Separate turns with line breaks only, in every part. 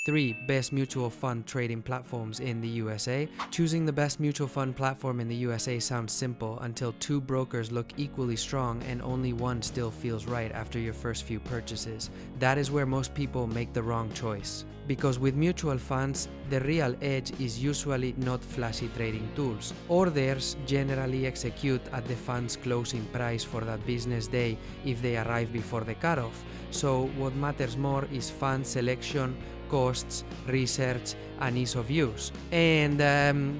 3 best mutual fund trading platforms in the USA. Choosing the best mutual fund platform in the USA sounds simple until 2 brokers look equally strong and only one still feels right after your first few purchases. That is where most people make the wrong choice. Because with mutual funds, the real edge is usually not flashy trading tools. Orders generally execute at the fund's closing price for that business day if they arrive before the cutoff. So what matters more is fund selection, costs, research, and ease of use. And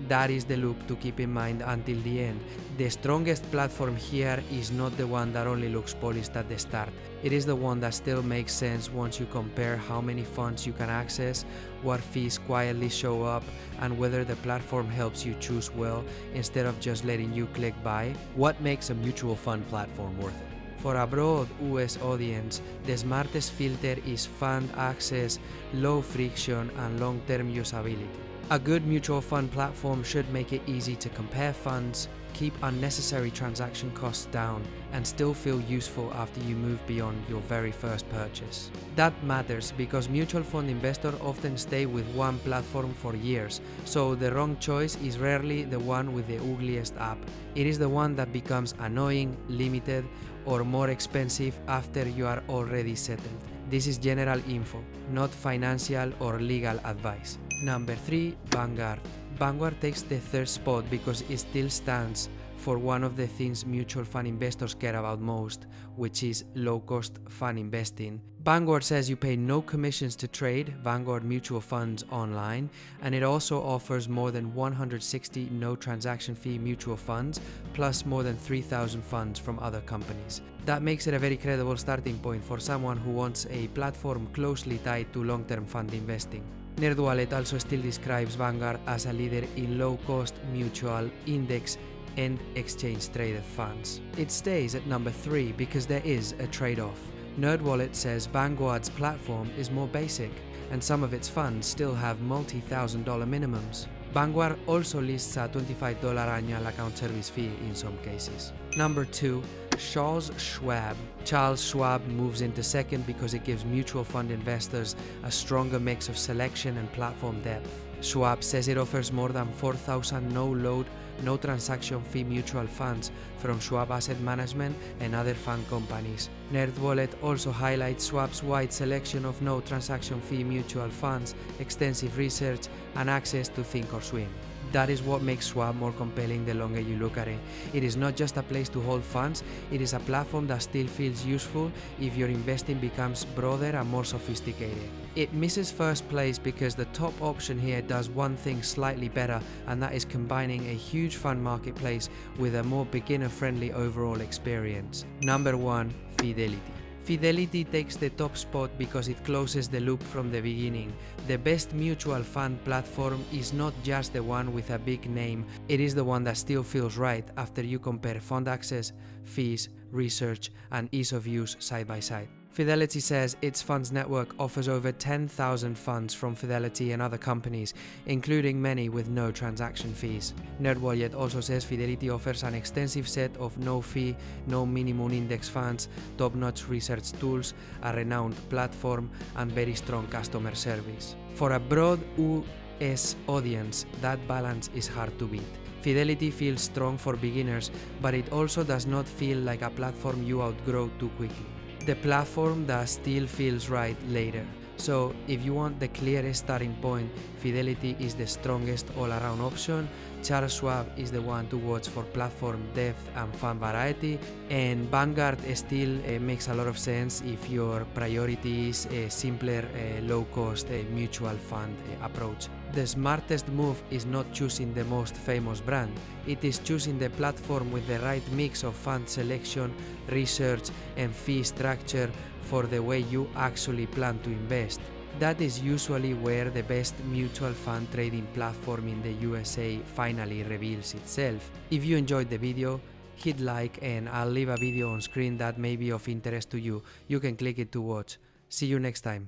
that is the loop to keep in mind until the end. The strongest platform here is not the one that only looks polished at the start. It is the one that still makes sense once you compare how many funds you can access, what fees quietly show up, and whether the platform helps you choose well instead of just letting you click buy.
What makes a mutual fund platform worth it?
For a broad US audience, the smartest filter is fund access, low friction, and long-term usability. A good mutual fund platform should make it easy to compare funds, keep unnecessary transaction costs down, and still feel useful after you move beyond your very first purchase. That matters because mutual fund investors often stay with one platform for years, so the wrong choice is rarely the one with the ugliest app. It is the one that becomes annoying, limited, or more expensive after you are already settled. This is general info, not financial or legal advice. Number 3, Vanguard. Vanguard takes the third spot because it still stands for one of the things mutual fund investors care about most, which is low-cost fund investing. Vanguard says you pay no commissions to trade Vanguard mutual funds online, and it also offers more than 160 no transaction fee mutual funds, plus more than 3,000 funds from other companies. That makes it a very credible starting point for someone who wants a platform closely tied to long-term fund investing. NerdWallet also still describes Vanguard as a leader in low-cost mutual index and exchange-traded funds. It stays at number 3 because there is a trade-off. NerdWallet says Vanguard's platform is more basic, and some of its funds still have multi-$1,000 minimums. Vanguard also lists a $25 annual account service fee in some cases. Number 2, Charles Schwab. Charles Schwab moves into second because it gives mutual fund investors a stronger mix of selection and platform depth. Schwab says it offers more than 4,000 no-load, no-transaction fee mutual funds from Schwab Asset Management and other fund companies. NerdWallet also highlights Schwab's wide selection of no-transaction fee mutual funds, extensive research, and access to Thinkorswim. That is what makes Schwab more compelling the longer you look at it. It is not just a place to hold funds, it is a platform that still feels useful if your investing becomes broader and more sophisticated. It misses first place because the top option here does one thing slightly better, and that is combining a huge fund marketplace with a more beginner-friendly overall experience. Number 1, Fidelity. Fidelity takes the top spot because it closes the loop from the beginning. The best mutual fund platform is not just the one with a big name, it is the one that still feels right after you compare fund access, fees, research, and ease of use side by side. Fidelity says its funds network offers over 10,000 funds from Fidelity and other companies, including many with no transaction fees. NerdWallet also says Fidelity offers an extensive set of no-fee, no-minimum index funds, top-notch research tools, a renowned platform, and very strong customer service. For a broad US audience, that balance is hard to beat. Fidelity feels strong for beginners, but it also does not feel like a platform you outgrow too quickly. The platform that still feels right later. So if you want the clearest starting point, Fidelity is the strongest all-around option, Charles Schwab is the one to watch for platform depth and fund variety, and Vanguard still makes a lot of sense if your priority is a simpler, low-cost mutual fund approach. The smartest move is not choosing the most famous brand, it is choosing the platform with the right mix of fund selection, research, and fee structure for the way you actually plan to invest. That is usually where the best mutual fund trading platform in the USA finally reveals itself. If you enjoyed the video, hit like, and I'll leave a video on screen that may be of interest to you. You can click it to watch. See you next time.